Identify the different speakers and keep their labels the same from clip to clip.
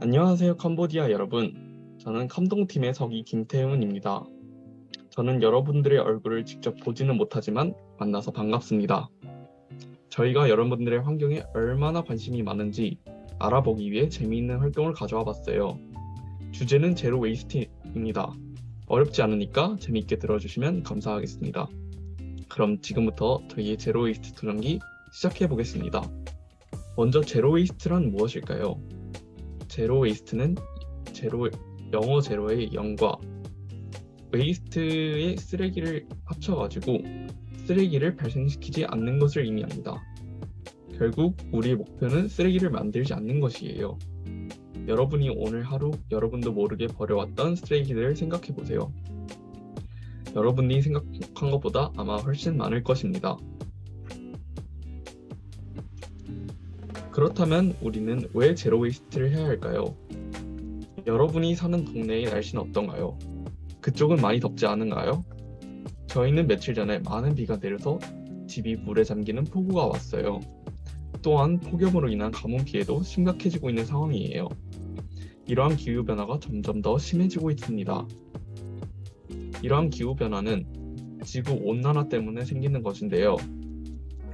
Speaker 1: 안녕하세요, 캄보디아 여러분. 저는 감동팀의 서기 김태훈입니다. 저는 여러분들의 얼굴을 직접 보지는 못하지만 만나서 반갑습니다. 저희가 여러분들의 환경에 얼마나 관심이 많은지 알아보기 위해 재미있는 활동을 가져와 봤어요. 주제는 제로 웨이스트입니다. 어렵지 않으니까 재미있게 들어주시면 감사하겠습니다. 그럼 지금부터 저희의 제로 웨이스트 도전기 시작해 보겠습니다. 먼저 제로 웨이스트란 무엇일까요? 제로 웨이스트는 영어 제로의 0과 웨이스트의 쓰레기를 합쳐가지고 쓰레기를 발생시키지 않는 것을 의미합니다. 결국 우리의 목표는 쓰레기를 만들지 않는 것이에요. 여러분이 오늘 하루 여러분도 모르게 버려왔던 쓰레기들을 생각해 보세요. 여러분이 생각한 것보다 아마 훨씬 많을 것입니다. 그렇다면 우리는 왜 제로 웨이스트를 해야 할까요? 여러분이 사는 동네의 날씨는 어떤가요? 그쪽은 많이 덥지 않은가요? 저희는 며칠 전에 많은 비가 내려서 집이 물에 잠기는 폭우가 왔어요. 또한 폭염으로 인한 가뭄 피해도 심각해지고 있는 상황이에요. 이러한 기후변화가 점점 더 심해지고 있습니다. 이러한 기후변화는 지구온난화 때문에 생기는 것인데요.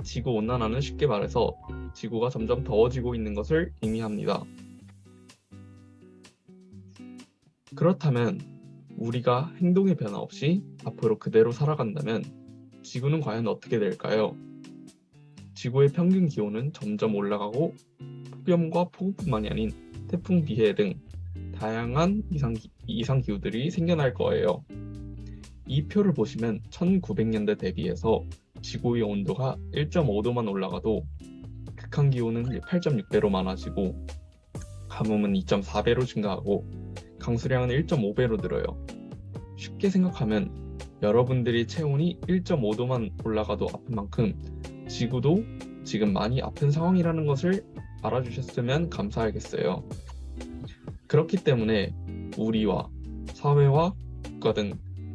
Speaker 1: 지구온난화는 쉽게 말해서 지구가 점점 더워지고 있는 것을 의미합니다. 그렇다면 우리가 행동의 변화 없이 앞으로 그대로 살아간다면 지구는 과연 어떻게 될까요? 지구의 평균 기온은 점점 올라가고 폭염과 폭우뿐만이 아닌 태풍, 비해 등 다양한 이상기후들이 생겨날 거예요. 이 표를 보시면 1900년대 대비해서 지구의 온도가 1.5도만 올라가도 극한기온은 8.6배로 많아지고 가뭄은 2.4배로 증가하고 강수량은 1.5배로 늘어요. 쉽게 생각하면 여러분들이 체온이 1.5도만 올라가도 아픈 만큼 지구도 지금 많이 아픈 상황이라는 것을 알아주셨으면 감사하겠어요. 그렇기 때문에 우리와 사회와 국가 등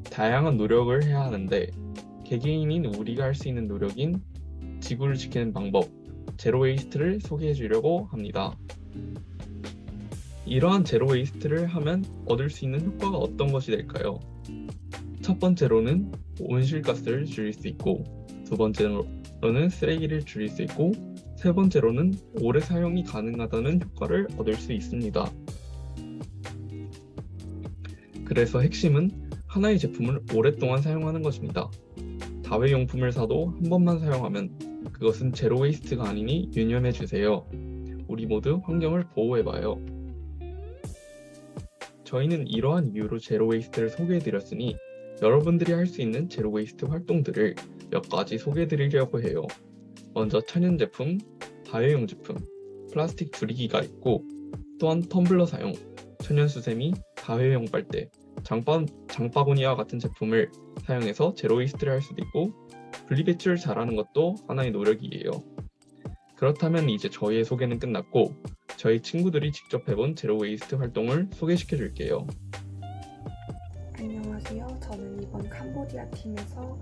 Speaker 1: 다양한 노력을 해야 하는데 개개인인 우리가 할 수 있는 노력인 지구를 지키는 방법, 제로 웨이스트를 소개해 주려고 합니다. 이러한 제로 웨이스트를 하면 얻을 수 있는 효과가 어떤 것이 될까요? 첫 번째로는 온실가스를 줄일 수 있고, 두 번째로는 쓰레기를 줄일 수 있고, 세 번째로는 오래 사용이 가능하다는 효과를 얻을 수 있습니다. 그래서 핵심은 하나의 제품을 오랫동안 사용하는 것입니다. 다회용품을 사도 한 번만 사용하면 그것은 제로 웨이스트가 아니니 유념해 주세요. 우리 모두 환경을 보호해봐요. 저희는 이러한 이유로 제로 웨이스트를 소개해 드렸으니 여러분들이 할 수 있는 제로 웨이스트 활동들을 몇 가지 소개해 드리려고 해요. 먼저 천연 제품, 다회용 제품, 플라스틱 줄이기가 있고, 또한 텀블러 사용, 천연 수세미, 다회용 빨대, 장바구니와 같은 제품을 사용해서 제로 웨이스트를 할 수도 있고, 분리배출을 잘하는 것도 하나의 노력이에요. 그렇다면 이제 저희의 소개는 끝났고 저희 친구들이 직접 해본 제로 웨이스트 활동을 소개시켜 줄게요.
Speaker 2: 안녕하세요. 저는 이번 캄보디아 팀에서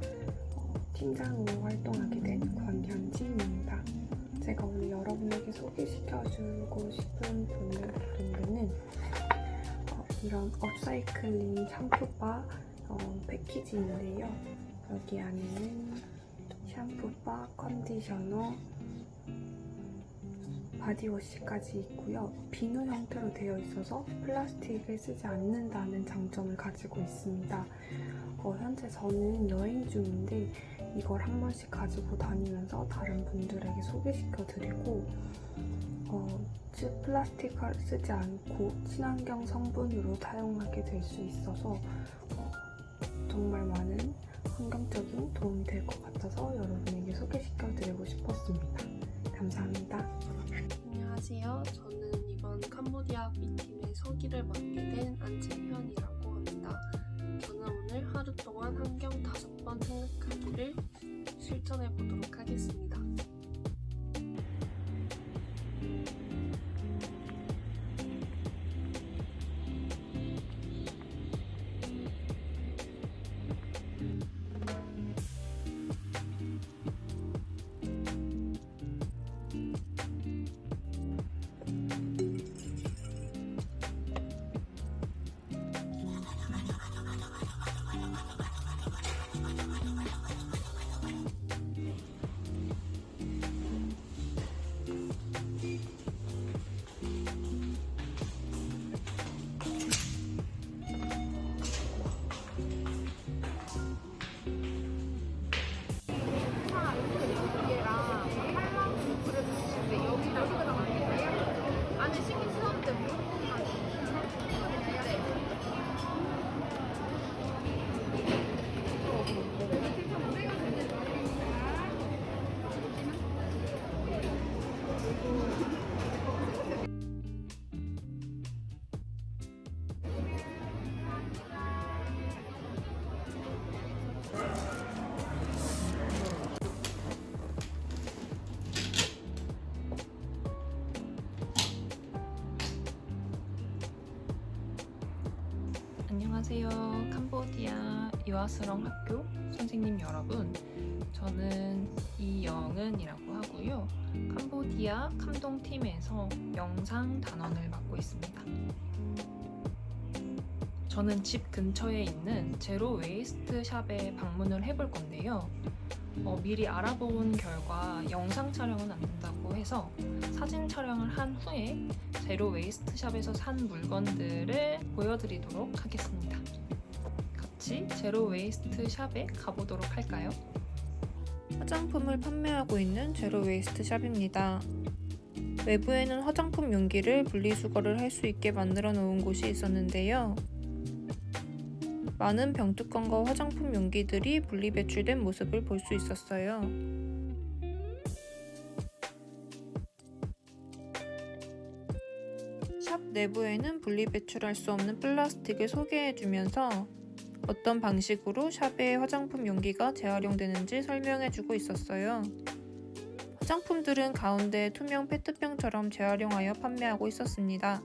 Speaker 2: 팀장으로 활동하게 된 권현진입니다. 제가 오늘 여러분에게 소개시켜주고 싶은 브랜드는 이런 업사이클링 샴푸바 패키지인데요. 여기 안에는 샴푸바, 컨디셔너, 바디워시까지 있고요. 비누 형태로 되어 있어서 플라스틱을 쓰지 않는다는 장점을 가지고 있습니다. 현재 저는 여행 중인데 이걸 한 번씩 가지고 다니면서 다른 분들에게 소개시켜드리고 즉 플라스틱을 쓰지 않고 친환경 성분으로 사용하게 될 수 있어서 정말 많은 환경적인 도움이 될 것 같아서 여러분에게 소개시켜드리고 싶었습니다. 감사합니다.
Speaker 3: 안녕하세요. 저는 이번 캄보디아 B팀의 서기를 맡게 된 안채현이라고 합니다. 저는 오늘 하루 동안 환경 5번 생각하기를 실천해 보도록 하겠습니다.
Speaker 4: 이화스렁 학교 선생님 여러분, 저는 이영은이라고 하고요. 캄보디아 감동팀에서 영상 단원을 맡고 있습니다. 저는 집 근처에 있는 제로 웨이스트 샵에 방문을 해볼 건데요. 미리 알아본 결과 영상 촬영은 안 된다고 해서 사진 촬영을 한 후에 제로 웨이스트 샵에서 산 물건들을 보여드리도록 하겠습니다. 같이 제로 웨이스트 샵에 가보도록 할까요?
Speaker 5: 화장품을 판매하고 있는 제로 웨이스트 샵입니다. 외부에는 화장품 용기를 분리수거를 할 수 있게 만들어 놓은 곳이 있었는데요. 많은 병뚜껑과 화장품 용기들이 분리 배출된 모습을 볼 수 있었어요. 샵 내부에는 분리 배출할 수 없는 플라스틱을 소개해주면서 어떤 방식으로 샵의 화장품 용기가 재활용되는지 설명해주고 있었어요. 화장품들은 가운데 투명 페트병처럼 재활용하여 판매하고 있었습니다.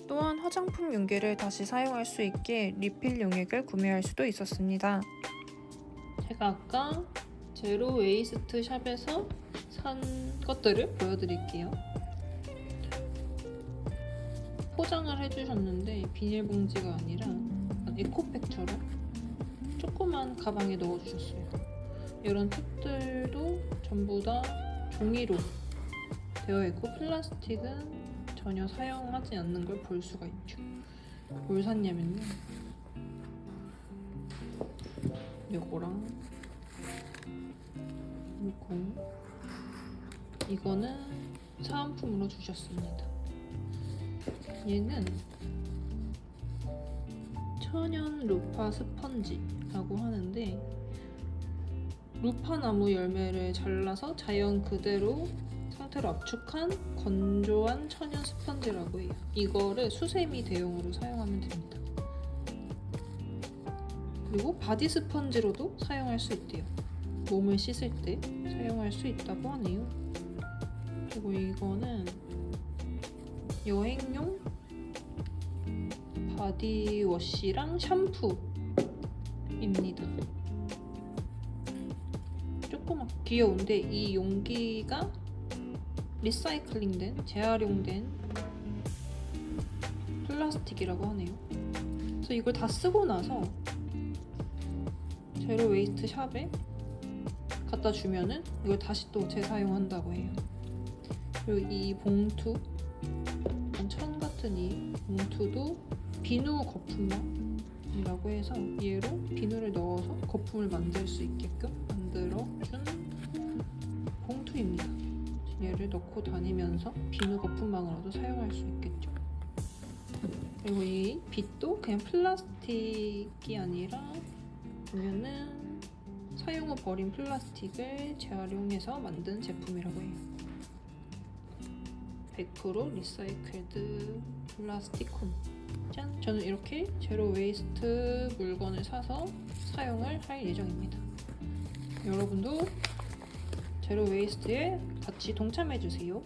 Speaker 5: 또한 화장품 용기를 다시 사용할 수 있게 리필 용액을 구매할 수도 있었습니다. 제가 아까 제로 웨이스트 샵에서 산 것들을 보여드릴게요. 포장을 해주셨는데 비닐봉지가 아니라 에코백처럼 조그만 가방에 넣어주셨어요. 이런 팩들도 전부 다 종이로 되어 있고 플라스틱은 전혀 사용하지 않는 걸 볼 수가 있죠. 뭘 샀냐면요, 요거랑 이거는 사은품으로 주셨습니다. 얘는 천연 루파 스펀지라고 하는데, 루파 나무 열매를 잘라서 자연 그대로 상태로 압축한 건조한 천연 스펀지라고 해요. 이거를 수세미 대용으로 사용하면 됩니다. 그리고 바디 스펀지로도 사용할 수 있대요. 몸을 씻을 때 사용할 수 있다고 하네요. 그리고 이거는 여행용 바디워시랑 샴푸입니다. 조그맣 귀여운데 이 용기가 리사이클링된, 재활용된 플라스틱이라고 하네요. 그래서 이걸 다 쓰고 나서 제로 웨이스트 샵에 갖다 주면은 이걸 다시 또 재사용한다고 해요. 그리고 이 봉투, 천 같은 이 봉투도 비누 거품이라고 해서 얘로 비누를 넣어서 거품을 만들 수 있게끔 만들어준 봉투입니다. 얘를 넣고 다니면서 비누 거품망으로도 사용할 수 있겠죠. 그리고 이 빗도 그냥 플라스틱이 아니라 보면은 사용 후 버린 플라스틱을 재활용해서 만든 제품이라고 해요. 100% 리사이클드 플라스틱 콘. 짠! 저는 이렇게 제로 웨이스트 물건을 사서 사용을 할 예정입니다. 여러분도 제로 웨이스트에 같이 동참해주세요.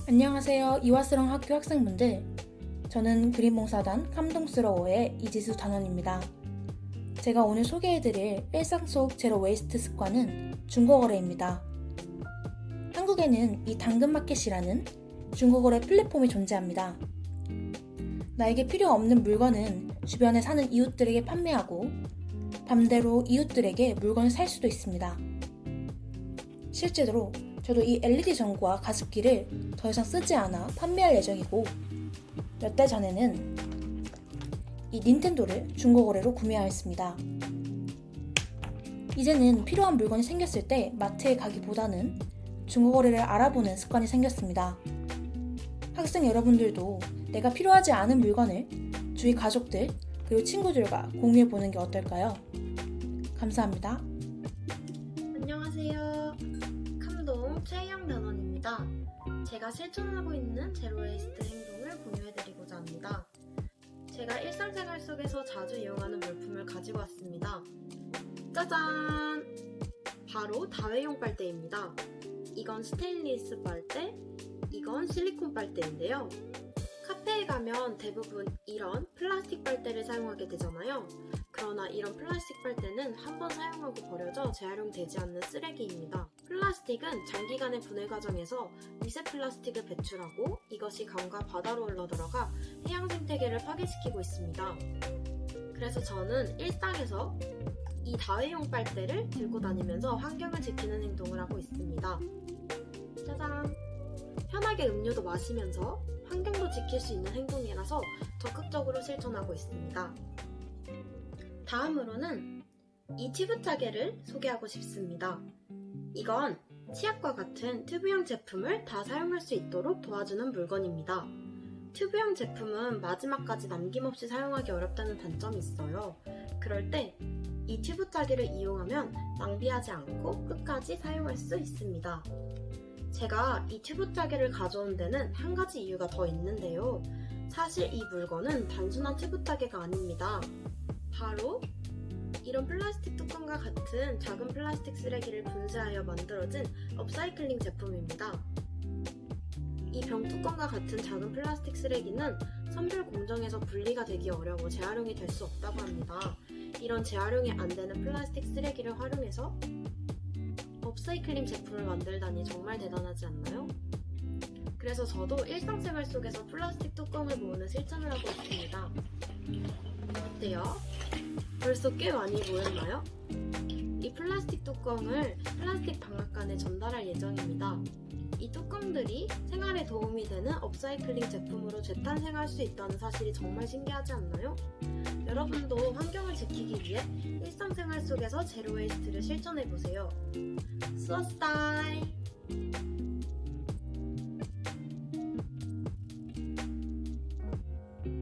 Speaker 6: 안녕하세요. 이화스렁 학교 학생분들. 저는 그린봉사단 감동스러워의 이지수 단원입니다. 제가 오늘 소개해드릴 일상 속 제로 웨이스트 습관은 중고거래입니다. 한국에는 이 당근마켓이라는 중고거래 플랫폼이 존재합니다. 나에게 필요 없는 물건은 주변에 사는 이웃들에게 판매하고 반대로 이웃들에게 물건을 살 수도 있습니다. 실제로 저도 이 LED 전구와 가습기를 더 이상 쓰지 않아 판매할 예정이고, 몇 달 전에는 이 닌텐도를 중고거래로 구매하였습니다. 이제는 필요한 물건이 생겼을 때 마트에 가기보다는 중고거래를 알아보는 습관이 생겼습니다. 학생 여러분들도 내가 필요하지 않은 물건을 주위 가족들 그리고 친구들과 공유해보는 게 어떨까요? 감사합니다.
Speaker 7: 안녕하세요. 감동 최희영 단원입니다. 제가 실천하고 있는 제로 웨이스트 행동을 공유해드리고자 합니다. 제가 일상생활 속에서 자주 이용하는 물품을 가지고 왔습니다. 짜잔! 바로 다회용 빨대입니다. 이건 스테인리스 빨대, 이건 실리콘 빨대인데요. 카페에 가면 대부분 이런 플라스틱 빨대를 사용하게 되잖아요. 그러나 이런 플라스틱 빨대는 한번 사용하고 버려져 재활용되지 않는 쓰레기입니다. 플라스틱은 장기간의 분해 과정에서 미세 플라스틱을 배출하고 이것이 강과 바다로 흘러들어가 해양 생태계를 파괴시키고 있습니다. 그래서 저는 일상에서 이 다회용 빨대를 들고 다니면서 환경을 지키는 행동을 하고 있습니다. 짜잔! 편하게 음료도 마시면서 환경도 지킬 수 있는 행동이라서 적극적으로 실천하고 있습니다. 다음으로는 이 튜브 타개를 소개하고 싶습니다. 이건 치약과 같은 튜브형 제품을 다 사용할 수 있도록 도와주는 물건입니다. 튜브형 제품은 마지막까지 남김없이 사용하기 어렵다는 단점이 있어요. 그럴 때 이 튜브 타개를 이용하면 낭비하지 않고 끝까지 사용할 수 있습니다. 제가 이 튜브 타개를 가져온 데는 한 가지 이유가 더 있는데요. 사실 이 물건은 단순한 튜브 타개가 아닙니다. 바로 이런 플라스틱 뚜껑과 같은 작은 플라스틱 쓰레기를 분쇄하여 만들어진 업사이클링 제품입니다. 이 병뚜껑과 같은 작은 플라스틱 쓰레기는 선별 공정에서 분리가 되기 어려워 재활용이 될 수 없다고 합니다. 이런 재활용이 안 되는 플라스틱 쓰레기를 활용해서 업사이클링 제품을 만들다니 정말 대단하지 않나요? 그래서 저도 일상생활 속에서 플라스틱 뚜껑을 모으는 실천을 하고 있습니다. 어때요? 벌써 꽤 많이 모였나요? 이 플라스틱 뚜껑을 플라스틱 방앗간에 전달할 예정입니다. 이 뚜껑들이 생활에 도움이 되는 업사이클링 제품으로 재탄생할 수 있다는 사실이 정말 신기하지 않나요? 여러분도 환경을 지키기 위해 일상생활 속에서 제로 웨이스트를 실천해보세요. 수고하셨습니다.